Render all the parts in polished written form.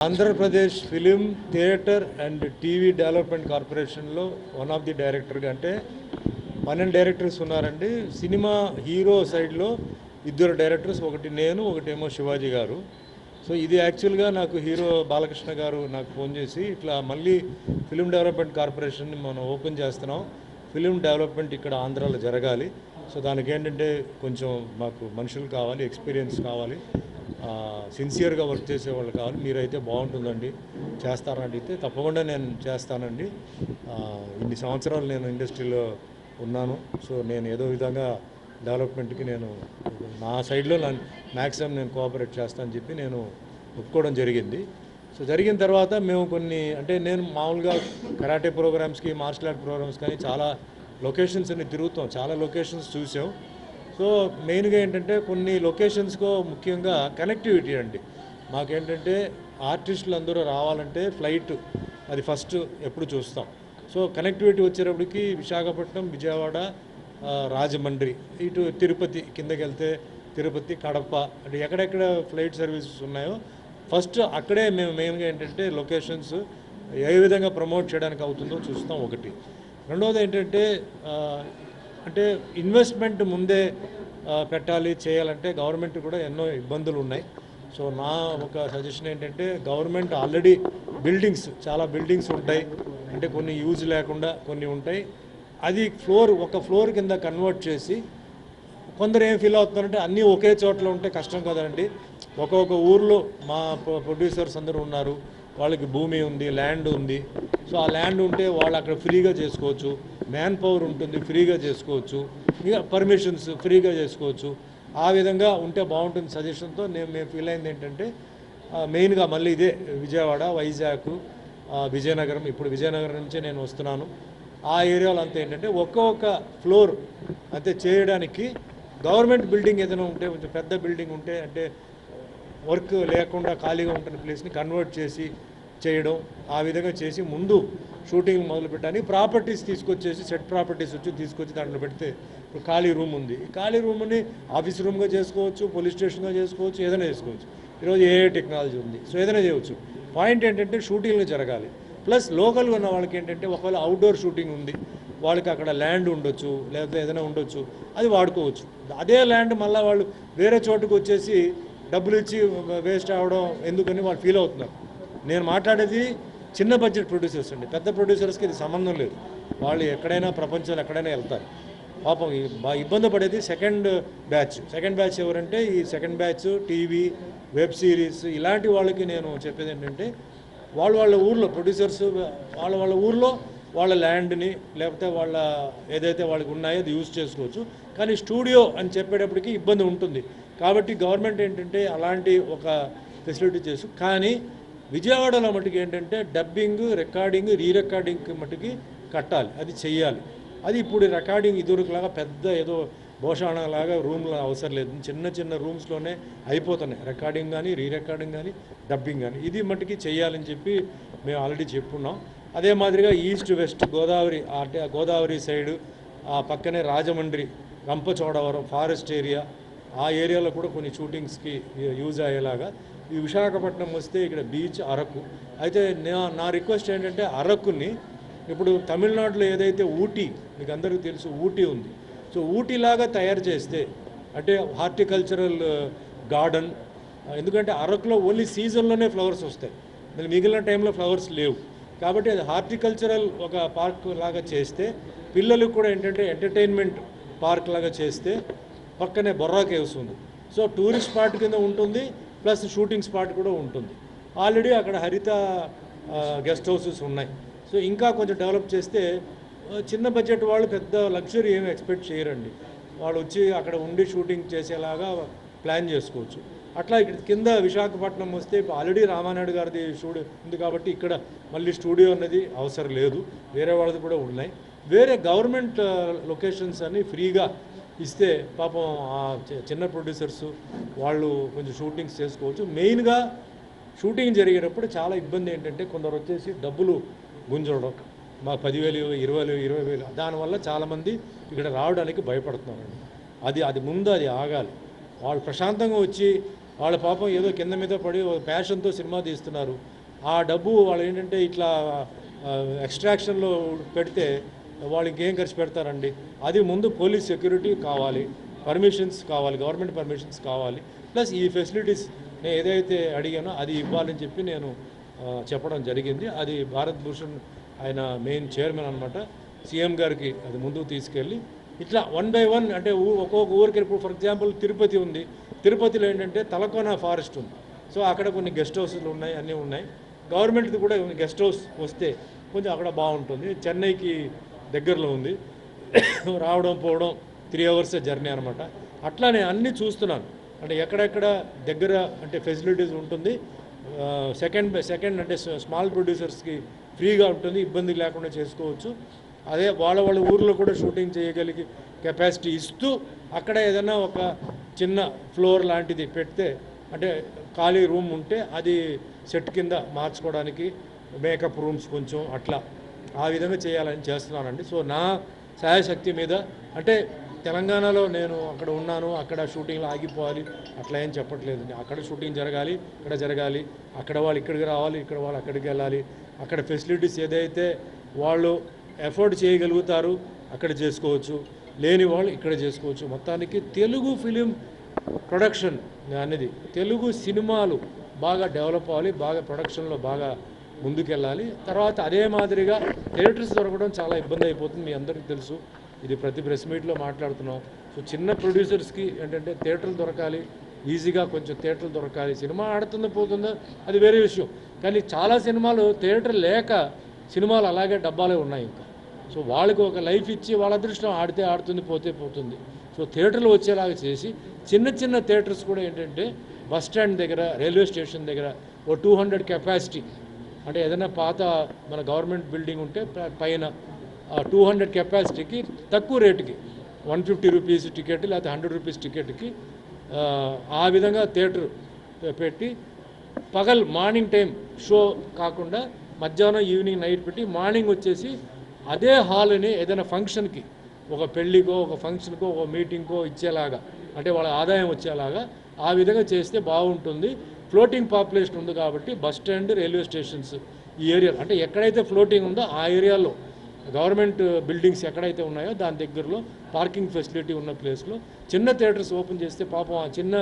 Andhra Pradesh film theatre and TV development కార్పొరేషన్లో one of the డైరెక్టర్గా అంటే 12 డైరెక్టర్స్ ఉన్నారండి. సినిమా హీరో సైడ్లో 2 డైరెక్టర్స్, ఒకటి నేను, ఒకటేమో శివాజీ గారు. సో ఇది యాక్చువల్గా నాకు హీరో బాలకృష్ణ గారు నాకు ఫోన్ చేసి ఇట్లా మళ్ళీ ఫిలిం డెవలప్మెంట్ కార్పొరేషన్ని మనం ఓపెన్ చేస్తున్నాం, ఫిలిం డెవలప్మెంట్ ఇక్కడ ఆంధ్రాలో జరగాలి. సో దానికి ఏంటంటే కొంచెం మాకు మనుషులు కావాలి, ఎక్స్పీరియన్స్ కావాలి, సిన్సియర్గా వర్క్ చేసేవాళ్ళు కావాలి, మీరైతే బాగుంటుందండి చేస్తారని అడిగితే తప్పకుండా నేను చేస్తానండి. ఇన్ని సంవత్సరాలు నేను ఇండస్ట్రీలో ఉన్నాను. సో నేను ఏదో విధంగా డెవలప్మెంట్కి నేను నా సైడ్లో మ్యాక్సిమం నేను కోఆపరేట్ చేస్తానని చెప్పి నేను ఒప్పుకోవడం జరిగింది. సో జరిగిన తర్వాత మేము కొన్ని అంటే నేను మామూలుగా కరాటే ప్రోగ్రామ్స్కి, మార్షల్ ఆర్ట్ ప్రోగ్రామ్స్ కానీ చాలా లొకేషన్స్ అన్ని తిరుగుతాం, చాలా లొకేషన్స్ చూసాం. సో మెయిన్గా ఏంటంటే కొన్ని లొకేషన్స్కో ముఖ్యంగా కనెక్టివిటీ అండి. మాకేంటంటే ఆర్టిస్టులు అందరూ రావాలంటే ఫ్లైట్ అది ఫస్ట్ ఎప్పుడు చూస్తాం. సో కనెక్టివిటీ వచ్చేటప్పటికి విశాఖపట్నం, విజయవాడ, రాజమండ్రి, ఇటు తిరుపతి కిందకి వెళ్తే తిరుపతి, కడప అంటే ఎక్కడెక్కడ ఫ్లైట్ సర్వీసెస్ ఉన్నాయో ఫస్ట్ అక్కడే మేము మెయిన్గా ఏంటంటే లొకేషన్స్ ఏ విధంగా ప్రమోట్ చేయడానికి అవుతుందో చూస్తాం ఒకటి. రెండవది ఏంటంటే అంటే ఇన్వెస్ట్మెంట్ ముందే పెట్టాలి చేయాలంటే గవర్నమెంట్ కూడా ఎన్నో ఇబ్బందులు ఉన్నాయి. సో నా ఒక సజెషన్ ఏంటంటే గవర్నమెంట్ ఆల్రెడీ బిల్డింగ్స్ చాలా బిల్డింగ్స్ ఉంటాయి, అంటే కొన్ని యూజ్ లేకుండా కొన్ని ఉంటాయి, అది ఒక ఫ్లోర్ కింద కన్వర్ట్ చేసి కొందరు ఏం ఫీల్ అవుతున్నారంటే అన్నీ ఒకే చోట్ల ఉంటే కష్టం కదండి. ఒక్కొక్క ఊర్లో మా ప్రొడ్యూసర్స్ అందరూ ఉన్నారు, వాళ్ళకి భూమి ఉంది, ల్యాండ్ ఉంది. సో ఆ ల్యాండ్ ఉంటే వాళ్ళు అక్కడ ఫ్రీగా చేసుకోవచ్చు, మ్యాన్ పవర్ ఉంటుంది, ఫ్రీగా చేసుకోవచ్చు, ఇక పర్మిషన్స్ ఫ్రీగా చేసుకోవచ్చు. ఆ విధంగా ఉంటే బాగుంటుంది సజెషన్తో మేము ఫీల్ అయింది ఏంటంటే మెయిన్గా మళ్ళీ ఇదే విజయవాడ, వైజాగ్, విజయనగరం, ఇప్పుడు విజయనగరం నుంచే నేను వస్తున్నాను. ఆ ఏరియాలో అంతా ఏంటంటే ఒక్కొక్క ఫ్లోర్ అంతే చేయడానికి గవర్నమెంట్ బిల్డింగ్ ఏదైనా ఉంటే కొంచెం పెద్ద బిల్డింగ్ ఉంటే అంటే వర్క్ లేకుండా ఖాళీగా ఉంటున్న ప్లేస్ని కన్వర్ట్ చేసి చేయడం, ఆ విధంగా చేసి ముందు షూటింగ్ మొదలు పెట్టడానికి ప్రాపర్టీస్ తీసుకొచ్చేసి సెట్ ప్రాపర్టీస్ వచ్చి తీసుకొచ్చి దాంట్లో పెడితే ఇప్పుడు ఖాళీ రూమ్ ఉంది, ఈ ఖాళీ రూమ్ని ఆఫీస్ రూమ్గా చేసుకోవచ్చు, పోలీస్ స్టేషన్గా చేసుకోవచ్చు, ఏదైనా చేసుకోవచ్చు. ఈరోజు ఏ టెక్నాలజీ ఉంది, సో ఏదైనా చేయవచ్చు. పాయింట్ ఏంటంటే షూటింగ్లు జరగాలి. ప్లస్ లోకల్గా ఉన్న వాళ్ళకి ఏంటంటే ఒకవేళ అవుట్డోర్ షూటింగ్ ఉంది, వాళ్ళకి అక్కడ ల్యాండ్ ఉండొచ్చు, లేకపోతే ఏదైనా ఉండొచ్చు, అది వాడుకోవచ్చు. అదే ల్యాండ్ మళ్ళీ వాళ్ళు వేరే చోటుకు వచ్చేసి డబ్బులు ఇచ్చి వేస్ట్ అవ్వడం ఎందుకని వాళ్ళు ఫీల్ అవుతున్నారు. నేను మాట్లాడేది చిన్న బడ్జెట్ ప్రొడ్యూసర్స్ అండి, పెద్ద ప్రొడ్యూసర్స్కి ఇది సంబంధం లేదు. వాళ్ళు ఎక్కడైనా ప్రపంచంలో ఎక్కడైనా వెళ్తారు. పాపం బాగా ఇబ్బంది పడేది సెకండ్ బ్యాచ్ ఎవరంటే ఈ second batch TV, web series ఇలాంటి వాళ్ళకి నేను చెప్పేది ఏంటంటే వాళ్ళ ఊర్లో ప్రొడ్యూసర్స్ వాళ్ళ ఊర్లో వాళ్ళ ల్యాండ్ని లేకపోతే వాళ్ళ ఏదైతే వాళ్ళకి ఉన్నాయో అది యూజ్ చేసుకోవచ్చు. కానీ స్టూడియో అని చెప్పేటప్పటికి ఇబ్బంది ఉంటుంది. కాబట్టి గవర్నమెంట్ ఏంటంటే అలాంటి ఒక ఫెసిలిటీ చేసు. కానీ విజయవాడలో మటుకు ఏంటంటే డబ్బింగ్, రికార్డింగ్, రీరికార్డింగ్ మటుకి కట్టాలి, అది చెయ్యాలి. అది ఇప్పుడు రికార్డింగ్ ఇదివరకులాగా పెద్ద ఏదో భోషాణలాగా రూమ్లో అవసరం లేదు, చిన్న రూమ్స్లోనే అయిపోతున్నాయి రికార్డింగ్ కానీ, రీరికార్డింగ్ కానీ, డబ్బింగ్ కానీ. ఇది మటుకి చెయ్యాలని చెప్పి మేము ఆల్రెడీ చెప్పుకున్నాం. అదే మాదిరిగా ఈస్ట్ వెస్ట్ గోదావరి అంటే గోదావరి సైడు ఆ పక్కనే రాజమండ్రి, రంపచోడవరం ఫారెస్ట్ ఏరియా, ఆ ఏరియాలో కూడా కొన్ని షూటింగ్స్కి యూజ్ అయ్యేలాగా. ఈ విశాఖపట్నం వస్తే ఇక్కడ బీచ్, అరకు. అయితే నా రిక్వెస్ట్ ఏంటంటే అరకుని ఇప్పుడు తమిళనాడులో ఏదైతే ఊటీ, మీకు అందరికీ తెలుసు ఊటీ ఉంది, సో ఊటీలాగా తయారు చేస్తే అంటే హార్టికల్చరల్ గార్డెన్, ఎందుకంటే అరకులో ఓన్లీ సీజన్లోనే ఫ్లవర్స్ వస్తాయి, మిగిలిన టైంలో ఫ్లవర్స్ లేవు. కాబట్టి అది హార్టికల్చరల్ ఒక పార్క్ లాగా చేస్తే పిల్లలకు కూడా ఏంటంటే ఎంటర్టైన్మెంట్ పార్క్ లాగా చేస్తే పక్కనే బొర్రా కేవ్స్ ఉంది. సో టూరిస్ట్ స్పాట్ కింద ఉంటుంది, ప్లస్ షూటింగ్ స్పాట్ కూడా ఉంటుంది. ఆల్రెడీ అక్కడ హరిత గెస్ట్ హౌసెస్ ఉన్నాయి. సో ఇంకా కొంచెం డెవలప్ చేస్తే చిన్న బడ్జెట్ వాళ్ళు పెద్ద లగ్జరీ ఏమి ఎక్స్పెక్ట్ చేయరండి, వాళ్ళు వచ్చి అక్కడ ఉండి షూటింగ్ చేసేలాగా ప్లాన్ చేసుకోవచ్చు. అట్లా ఇక్కడ కింద విశాఖపట్నం వస్తే ఆల్రెడీ రామానాయుడు గారిది స్టూడియో ఉంది కాబట్టి ఇక్కడ మళ్ళీ స్టూడియో అన్నది అవసరం లేదు, వేరే వాళ్ళది కూడా ఉన్నాయి. వేరే గవర్నమెంట్ లొకేషన్స్ అన్నీ ఫ్రీగా ఇస్తే పాపం ఆ చిన్న ప్రొడ్యూసర్స్ వాళ్ళు కొంచెం షూటింగ్స్ చేసుకోవచ్చు. మెయిన్గా షూటింగ్ జరిగేటప్పుడు చాలా ఇబ్బంది ఏంటంటే కొందరు వచ్చేసి డబ్బులు గుంజడం, మా 10,000, 20,000, దానివల్ల చాలామంది ఇక్కడ రావడానికి భయపడుతున్నారండి. అది ముందు అది ఆగాలి. వాళ్ళు ప్రశాంతంగా వచ్చి వాళ్ళ పాపం ఏదో కింద మీద పడి ప్యాషన్తో సినిమా తీస్తున్నారు. ఆ డబ్బు వాళ్ళు ఏంటంటే ఇట్లా ఎక్స్ట్రాక్షన్లో పెడితే వాళ్ళు ఇంకేం ఖర్చు పెడతారండి. అది ముందు పోలీస్ సెక్యూరిటీ కావాలి, పర్మిషన్స్ కావాలి, గవర్నమెంట్ పర్మిషన్స్ కావాలి, ప్లస్ ఈ ఫెసిలిటీస్ నేను ఏదైతే అడిగానో అది ఇవ్వాలని చెప్పి నేను చెప్పడం జరిగింది. అది భారత్ భూషణ్ ఆయన మెయిన్ చైర్మన్ అనమాట, సీఎం గారికి అది ముందుకు తీసుకెళ్ళి ఇట్లా 1 by 1 అంటే ఒక్కొక్క ఊరికి ఇప్పుడు ఫర్ ఎగ్జాంపుల్ తిరుపతి ఉంది. తిరుపతిలో ఏంటంటే తలకోన ఫారెస్ట్ ఉంది. సో అక్కడ కొన్ని గెస్ట్ హౌస్లు ఉన్నాయి, అన్నీ ఉన్నాయి. గవర్నమెంట్ది కూడా గెస్ట్ హౌస్ వస్తే కొంచెం అక్కడ బాగుంటుంది. చెన్నైకి దగ్గరలో ఉంది, రావడం పోవడం 3 hours జర్నీ అనమాట. అట్లానే అన్నీ చూస్తున్నాను. అంటే ఎక్కడెక్కడ దగ్గర అంటే ఫెసిలిటీస్ ఉంటుంది. సెకండ్ అంటే స్మాల్ ప్రొడ్యూసర్స్కి ఫ్రీగా ఉంటుంది, ఇబ్బంది లేకుండా చేసుకోవచ్చు. అదే వాళ్ళ ఊర్లో కూడా షూటింగ్ చేయగలిగే కెపాసిటీ ఇస్తూ అక్కడ ఏదైనా ఒక చిన్న ఫ్లోర్ లాంటిది పెడితే అంటే ఖాళీ రూమ్ ఉంటే అది సెట్ కింద మార్చుకోవడానికి మేకప్ రూమ్స్ కొంచెం అట్లా ఆ విధంగా చేయాలని చేస్తున్నానండి. సో నా శాయశక్తి మీద అంటే తెలంగాణలో నేను అక్కడ ఉన్నాను, అక్కడ షూటింగ్లో ఆగిపోవాలి అట్లా ఏం చెప్పట్లేదు. అక్కడ షూటింగ్ జరగాలి, ఇక్కడ జరగాలి, అక్కడ వాళ్ళు ఇక్కడికి రావాలి, ఇక్కడ వాళ్ళు అక్కడికి వెళ్ళాలి. అక్కడ ఫెసిలిటీస్ ఏదైతే వాళ్ళు ఎఫోర్డ్ చేయగలుగుతారు అక్కడ చేసుకోవచ్చు, లేని వాళ్ళు ఇక్కడ చేసుకోవచ్చు. మొత్తానికి తెలుగు ఫిలిం ప్రొడక్షన్ అనేది తెలుగు సినిమాలు బాగా డెవలప్ అవ్వాలి, బాగా ప్రొడక్షన్లో బాగా ముందుకెళ్ళాలి. తర్వాత అదే మాదిరిగా థియేటర్స్ దొరకడం చాలా ఇబ్బంది అయిపోతుంది, మీ అందరికీ తెలుసు. ఇది ప్రతి ప్రెస్ మీట్లో మాట్లాడుతున్నాం. సో చిన్న ప్రొడ్యూసర్స్కి ఏంటంటే థియేటర్లు దొరకాలి, ఈజీగా కొంచెం థియేటర్లు దొరకాలి. సినిమా ఆడుతుందో పోతుందో అది వేరే విషయం, కానీ చాలా సినిమాలు థియేటర్ లేక సినిమాలు అలాగే డబ్బాలే ఉన్నాయి ఇంకా. సో వాళ్ళకి ఒక లైఫ్ ఇచ్చి వాళ్ళ అదృష్టం ఆడితే ఆడుతుంది, పోతే పోతుంది. సో థియేటర్లు వచ్చేలాగా చేసి చిన్న చిన్న థియేటర్స్ కూడా ఏంటంటే బస్ స్టాండ్ దగ్గర, రైల్వే స్టేషన్ దగ్గర ఓ 200 కెపాసిటీ అంటే ఏదైనా పాత మన గవర్నమెంట్ బిల్డింగ్ ఉంటే పైన 200 కెపాసిటీకి తక్కువ రేటుకి 150 రూపీస్ టికెట్ లేకపోతే 100 రూపీస్ టికెట్కి ఆ విధంగా థియేటర్ పెట్టి పగల్ మార్నింగ్ టైం షో కాకుండా మధ్యాహ్నం ఈవినింగ్ నైట్ పెట్టి మార్నింగ్ వచ్చేసి అదే హాల్ని ఏదైనా ఫంక్షన్కి, ఒక పెళ్ళికో ఒక ఫంక్షన్కో ఒక మీటింగ్కో ఇచ్చేలాగా అంటే వాళ్ళ ఆదాయం వచ్చేలాగా ఆ విధంగా చేస్తే బాగుంటుంది. ఫ్లోటింగ్ పాపులేషన్ ఉంది కాబట్టి బస్ స్టాండ్, రైల్వే స్టేషన్స్ ఈ ఏరియా అంటే ఎక్కడైతే ఫ్లోటింగ్ ఉందో ఆ ఏరియాలో గవర్నమెంట్ బిల్డింగ్స్ ఎక్కడైతే ఉన్నాయో దాని దగ్గరలో పార్కింగ్ ఫెసిలిటీ ఉన్న ప్లేస్లో చిన్న థియేటర్స్ ఓపెన్ చేస్తే పాపం ఆ చిన్న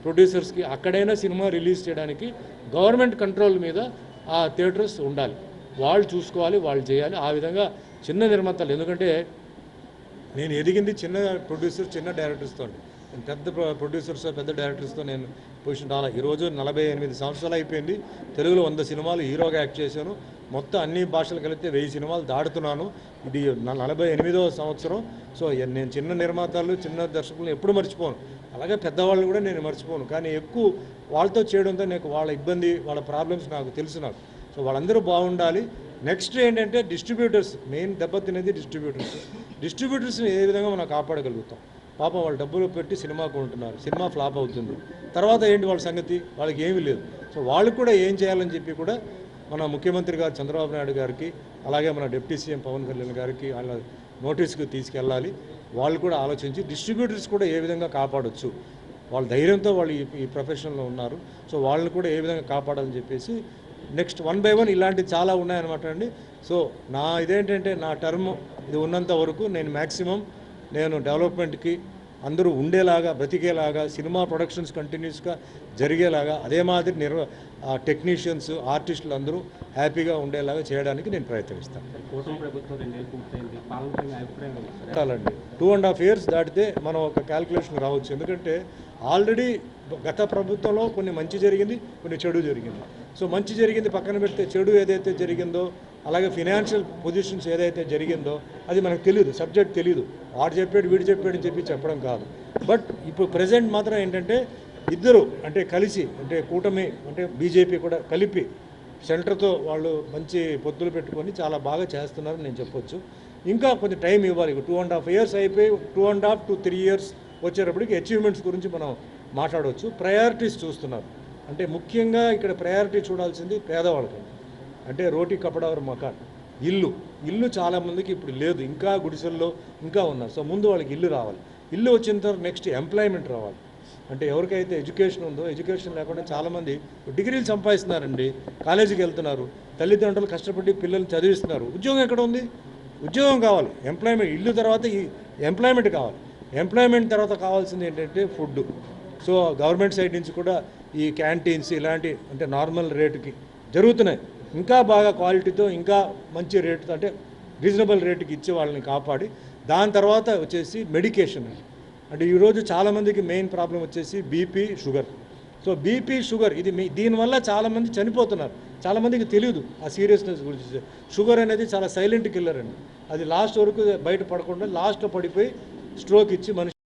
ప్రొడ్యూసర్స్కి అక్కడైనా సినిమా రిలీజ్ చేయడానికి గవర్నమెంట్ కంట్రోల్ మీద ఆ థియేటర్స్ ఉండాలి, వాళ్ళు చూసుకోవాలి, వాళ్ళు చేయాలి. ఆ విధంగా చిన్న నిర్మాతలు, ఎందుకంటే నేను ఎదిగింది చిన్న ప్రొడ్యూసర్ చిన్న డైరెక్టర్స్తో, పెద్ద ప్రొడ్యూసర్స్ పెద్ద డైరెక్టర్స్తో నేను పొజిషన్ రాలా. ఈరోజు 48 సంవత్సరాలు అయిపోయింది. తెలుగులో 100 సినిమాలు హీరోగా యాక్ట్ చేశాను. మొత్తం అన్ని భాషలు కలిపితే 1000 సినిమాలు దాడుతున్నాను. ఇది 48వ సంవత్సరం. సో నేను చిన్న నిర్మాతలు చిన్న దర్శకులను ఎప్పుడు మర్చిపోను, అలాగే పెద్దవాళ్ళు కూడా నేను మర్చిపోను. కానీ ఎక్కువ వాళ్ళతో చేయడంతో నాకు వాళ్ళ ఇబ్బంది, వాళ్ళ ప్రాబ్లమ్స్ నాకు తెలుసు. నాకు సో వాళ్ళందరూ బాగుండాలి. నెక్స్ట్ ఏంటంటే డిస్ట్రిబ్యూటర్స్, మెయిన్ దెబ్బతినేది డిస్ట్రిబ్యూటర్స్ని ఏ విధంగా మనం కాపాడగలుగుతాం. పాపం వాళ్ళు డబ్బులు పెట్టి సినిమా కొంటున్నారు, సినిమా ఫ్లాప్ అవుతుంది, తర్వాత ఏంటి వాళ్ళ సంగతి, వాళ్ళకి ఏమీ లేదు. సో వాళ్ళు కూడా ఏం చేయాలని చెప్పి కూడా మన ముఖ్యమంత్రి గారు చంద్రబాబు నాయుడు గారికి, అలాగే మన డిప్యూటీ సీఎం పవన్ కళ్యాణ్ గారికి వాళ్ళ నోటీస్కి తీసుకెళ్ళాలి. వాళ్ళు కూడా ఆలోచించి డిస్ట్రిబ్యూటర్స్ కూడా ఏ విధంగా కాపాడవచ్చు, వాళ్ళ ధైర్యంతో వాళ్ళు ఈ ప్రొఫెషన్లో ఉన్నారు. సో వాళ్ళని కూడా ఏ విధంగా కాపాడాలని చెప్పేసి నెక్స్ట్ 1 by 1 ఇలాంటివి చాలా ఉన్నాయన్నమాట అండి. సో నా ఇదేంటంటే నా టర్మ్ ఇది ఉన్నంత వరకు నేను మ్యాక్సిమం నేను డెవలప్మెంట్కి అందరూ ఉండేలాగా, బ్రతికేలాగా, సినిమా ప్రొడక్షన్స్ కంటిన్యూస్గా జరిగేలాగా, అదే మాదిరి టెక్నీషియన్స్, ఆర్టిస్టులు అందరూ హ్యాపీగా ఉండేలాగా చేయడానికి నేను ప్రయత్నిస్తాను. 2.5 years దాటితే మనం ఒక క్యాల్కులేషన్ రావచ్చు. ఎందుకంటే ఆల్రెడీ గత ప్రభుత్వంలో కొన్ని మంచి జరిగింది, కొన్ని చెడు జరిగింది. సో మంచి జరిగింది పక్కన పెడితే చెడు ఏదైతే జరిగిందో, అలాగే ఫినాన్షియల్ పొజిషన్స్ ఏదైతే జరిగిందో అది మనకు తెలియదు, సబ్జెక్ట్ తెలియదు. వాడు చెప్పాడు వీడు చెప్పాడు అని చెప్పి చెప్పడం కాదు. బట్ ఇప్పుడు ప్రజెంట్ మాత్రం ఏంటంటే ఇద్దరు అంటే కలిసి, అంటే కూటమి అంటే బీజేపీ కూడా కలిపి సెంటర్తో వాళ్ళు మంచి పొత్తులు పెట్టుకొని చాలా బాగా చేస్తున్నారని నేను చెప్పొచ్చు. ఇంకా కొంచెం టైం ఇవ్వాలి. 2.5 years అయిపోయి 2.5 to 3 years వచ్చేటప్పటికి అచీవ్మెంట్స్ గురించి మనం మాట్లాడవచ్చు. ప్రయారిటీస్ చూస్తున్నారు. అంటే ముఖ్యంగా ఇక్కడ ప్రయారిటీ చూడాల్సింది పేదవాళ్ళకి, అంటే రోటీ కపడావర్ మకాన్, ఇల్లు చాలామందికి ఇప్పుడు లేదు, ఇంకా గుడిసెల్లో ఇంకా ఉన్నారు. సో ముందు వాళ్ళకి ఇల్లు రావాలి. ఇల్లు వచ్చిన తర్వాత నెక్స్ట్ ఎంప్లాయ్మెంట్ రావాలి. అంటే ఎవరికైతే ఎడ్యుకేషన్ ఉందో, ఎడ్యుకేషన్ లేకుండా చాలామంది డిగ్రీలు సంపాదిస్తున్నారండి, కాలేజీకి వెళ్తున్నారు, తల్లిదండ్రులు కష్టపడి పిల్లల్ని చదివిస్తున్నారు. ఉద్యోగం ఎక్కడ ఉంది? ఉద్యోగం కావాలి, ఎంప్లాయ్మెంట్. ఇల్లు తర్వాత ఈ ఎంప్లాయ్మెంట్ కావాలి. ఎంప్లాయ్మెంట్ తర్వాత కావాల్సింది ఏంటంటే ఫుడ్. సో గవర్నమెంట్ సైడ్ నుంచి కూడా ఈ క్యాంటీన్స్ ఇలాంటి అంటే నార్మల్ రేటుకి జరుగుతున్నాయి. ఇంకా బాగా క్వాలిటీతో, ఇంకా మంచి రేటుతో, అంటే రీజనబుల్ రేటుకి ఇచ్చే వాళ్ళని కాపాడి, దాని తర్వాత వచ్చేసి మెడికేషన్. అంటే ఈరోజు చాలామందికి మెయిన్ ప్రాబ్లం వచ్చేసి BP, sugar. So BP, sugar ఇది దీనివల్ల చాలామంది చనిపోతున్నారు. చాలామందికి తెలియదు ఆ సీరియస్నెస్ గురించి. షుగర్ అనేది చాలా సైలెంట్ కిల్లర్ అండి. అది లాస్ట్ వరకు బయట పడకుండా లాస్ట్లో పడిపోయి స్ట్రోక్ ఇచ్చి మనిషి